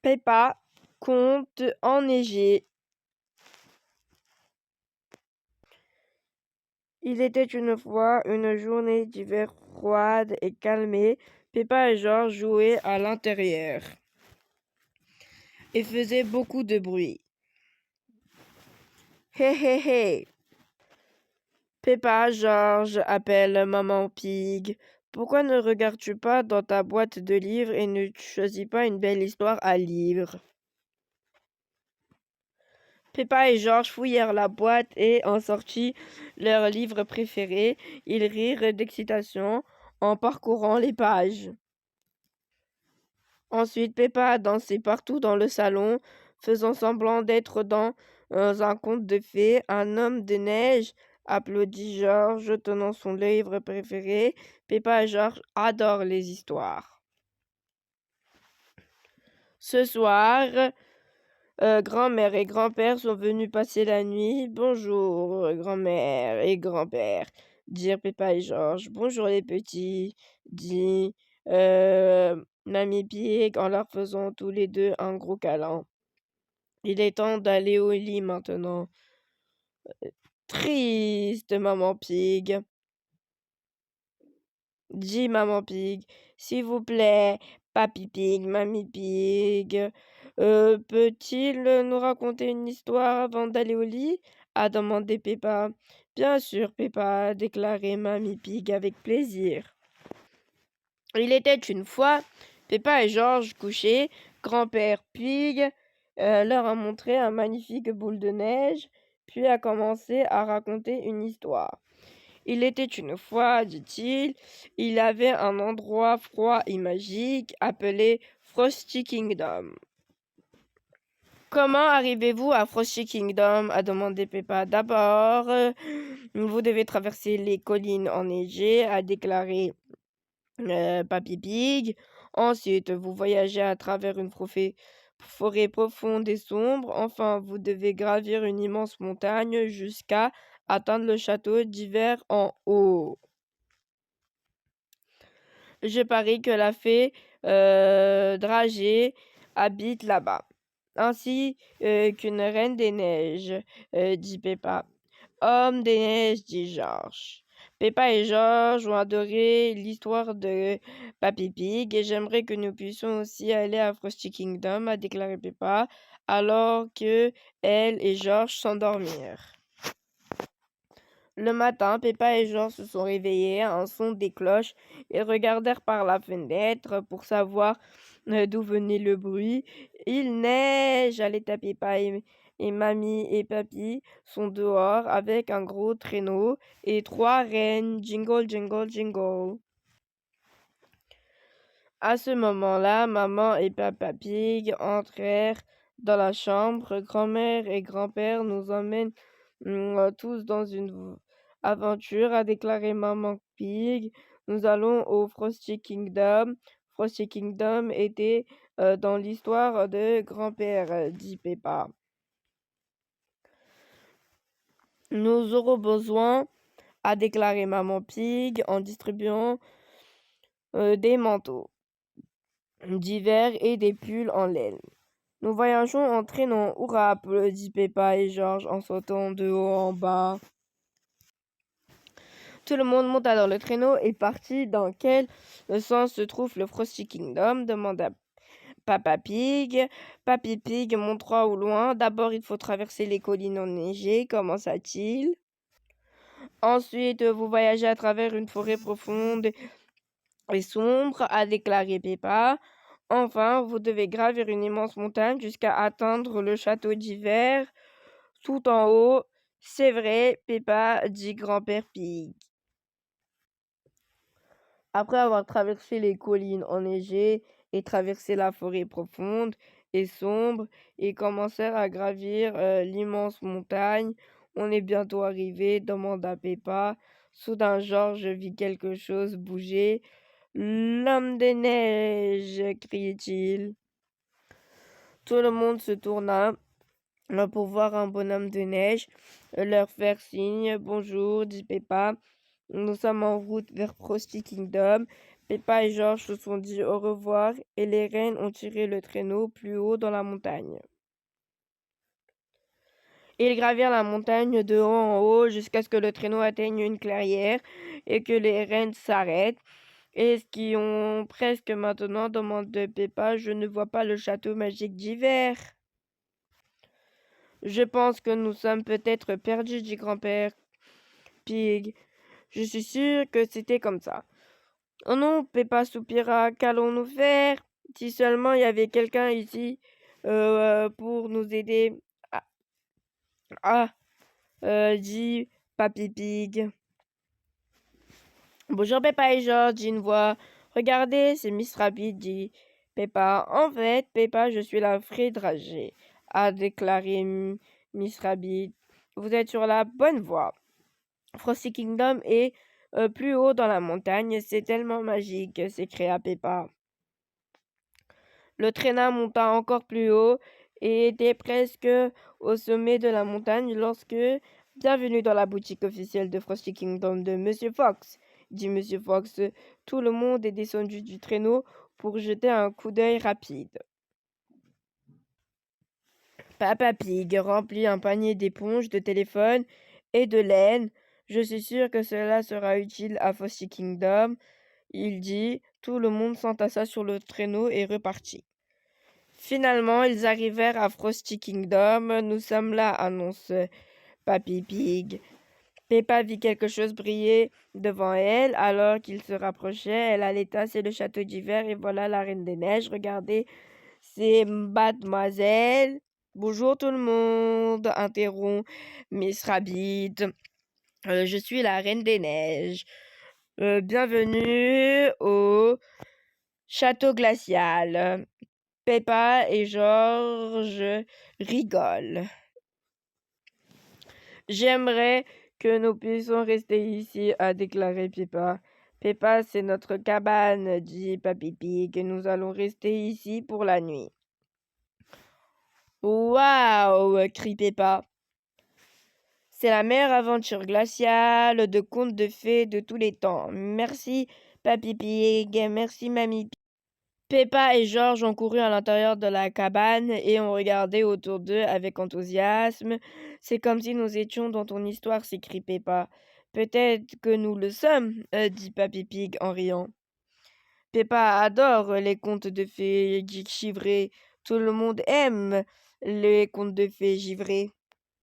Peppa compte enneigé. Il était une fois une journée d'hiver froide et calmée. Peppa et George jouaient à l'intérieur et faisaient beaucoup de bruit. Hé hé hé! Peppa, George appelle Maman Pig. Pourquoi ne regardes-tu pas dans ta boîte de livres et ne choisis pas une belle histoire à lire? Peppa et George fouillèrent la boîte et en sortirent leur livre préféré. Ils rirent d'excitation en parcourant les pages. Ensuite, Peppa dansait partout dans le salon, faisant semblant d'être dans un conte de fées. Un homme de neige applaudit George, tenant son livre préféré. Peppa et George adorent les histoires. Ce soir, grand-mère et grand-père sont venus passer la nuit. Bonjour, grand-mère et grand-père, dirent Peppa et George. Bonjour les petits, dit Mamie Pig en leur faisant tous les deux un gros câlin. Il est temps d'aller au lit maintenant. Triste, Maman Pig, dit Maman Pig. S'il vous plaît, Papy Pig, Mamie Pig, peut-il nous raconter une histoire avant d'aller au lit? A demandé Peppa. Bien sûr, Peppa, a déclaré Mamie Pig avec plaisir. Il était une fois Peppa et George couchés. Grand-père Pig leur a montré un magnifique boule de neige, puis a commencé à raconter une histoire. Il était une fois, dit-il, il avait un endroit froid et magique appelé Frosty Kingdom. Comment arrivez-vous à Frosty Kingdom? A demandé Peppa. D'abord, vous devez traverser les collines enneigées, a déclaré Papy Pig. Ensuite, vous voyagez à travers une forêt profonde et sombre. Enfin, vous devez gravir une immense montagne jusqu'à atteindre le château d'hiver en haut. Je parie que la fée Dragée habite là-bas, ainsi qu'une reine des neiges, dit Peppa. Homme des neiges, dit George. Peppa et George ont adoré l'histoire de Papy Pig et j'aimerais que nous puissions aussi aller à Frosty Kingdom, a déclaré Peppa, alors que elle et George s'endormirent. Le matin, Peppa et George se sont réveillés à un son des cloches et regardèrent par la fenêtre pour savoir d'où venait le bruit. Il neige, allait à Peppa et Mamie et Papy sont dehors avec un gros traîneau et 3 rennes. Jingle, jingle, jingle. À ce moment-là, Maman et Papa Pig entrèrent dans la chambre. Grand-mère et grand-père nous emmènent tous dans une aventure, a déclaré Maman Pig. Nous allons au Frosty Kingdom. Frosty Kingdom était dans l'histoire de grand-père, dit Peppa. Nous aurons besoin, a déclaré Maman Pig en distribuant des manteaux d'hiver et des pulls en laine. Nous voyageons en traîneau. Hurrah, applaudit Peppa et George en sautant de haut en bas. Tout le monde monta dans le traîneau et partit. Dans quel sens se trouve le Frosty Kingdom? Demanda Papa Pig. Papy Pig montra au loin. D'abord, il faut traverser les collines enneigées, commença-t-il. Ensuite, vous voyagez à travers une forêt profonde et sombre, a déclaré Peppa. Enfin, vous devez gravir une immense montagne jusqu'à atteindre le château d'hiver tout en haut. C'est vrai, Peppa, dit grand-père Pig. Après avoir traversé les collines enneigées et traversé la forêt profonde et sombre, ils commencèrent à gravir l'immense montagne. On est bientôt arrivé, demanda Peppa. Soudain, George vit quelque chose bouger. L'homme des neiges, criait-il. Tout le monde se tourna pour voir un bonhomme de neige leur faire signe. Bonjour, dit Peppa. Nous sommes en route vers Frosty Kingdom. Peppa et Georges se sont dit au revoir et les rennes ont tiré le traîneau plus haut dans la montagne. Ils gravirent la montagne de haut en haut jusqu'à ce que le traîneau atteigne une clairière et que les rennes s'arrêtent. Est-ce qu'ils ont presque maintenant demande Peppa. Je ne vois pas le château magique d'hiver. Je pense que nous sommes peut-être perdus, dit grand-père Pig. Je suis sûr que c'était comme ça. Oh non, Peppa soupira. Qu'allons-nous faire? Si seulement il y avait quelqu'un ici pour nous aider. Dit Papy Pig. Bonjour Peppa et George, dit une voix. Regardez, c'est Miss Rabbit, dit Peppa. En fait, Peppa, je suis la vraie dragée, a déclaré Miss Rabbit. Vous êtes sur la bonne voie. Frosty Kingdom est plus haut dans la montagne, c'est tellement magique, s'écria Peppa. Le traîneau monta encore plus haut et était presque au sommet de la montagne lorsque bienvenue dans la boutique officielle de Frosty Kingdom de Monsieur Fox, dit Monsieur Fox. Tout le monde est descendu du traîneau pour jeter un coup d'œil rapide. Papa Pig remplit un panier d'éponges, de téléphones et de laine. Je suis sûr que cela sera utile à Frosty Kingdom, il dit. Tout le monde s'entassa sur le traîneau et repartit. Finalement, ils arrivèrent à Frosty Kingdom. Nous sommes là, annonce Papy Pig. Peppa vit quelque chose briller devant elle alors qu'il se rapprochait. Elle allaita, c'est le château d'hiver et voilà la Reine des Neiges. Regardez, c'est mademoiselle. Bonjour tout le monde, interrompt Miss Rabbit. Je suis la Reine des Neiges. Bienvenue au château glacial. Peppa et George rigolent. J'aimerais que nous puissions rester ici, a déclaré Peppa. Peppa, c'est notre cabane, dit Papy Pig, et nous allons rester ici pour la nuit. Waouh, crie Peppa. C'est la meilleure aventure glaciale de contes de fées de tous les temps. Merci, Papy Pig, merci, Mamie Pig. Peppa et George ont couru à l'intérieur de la cabane et ont regardé autour d'eux avec enthousiasme. C'est comme si nous étions dans ton histoire, s'écrie Peppa. Peut-être que nous le sommes, dit Papy Pig en riant. Peppa adore les contes de fées givrés. Tout le monde aime les contes de fées givrés.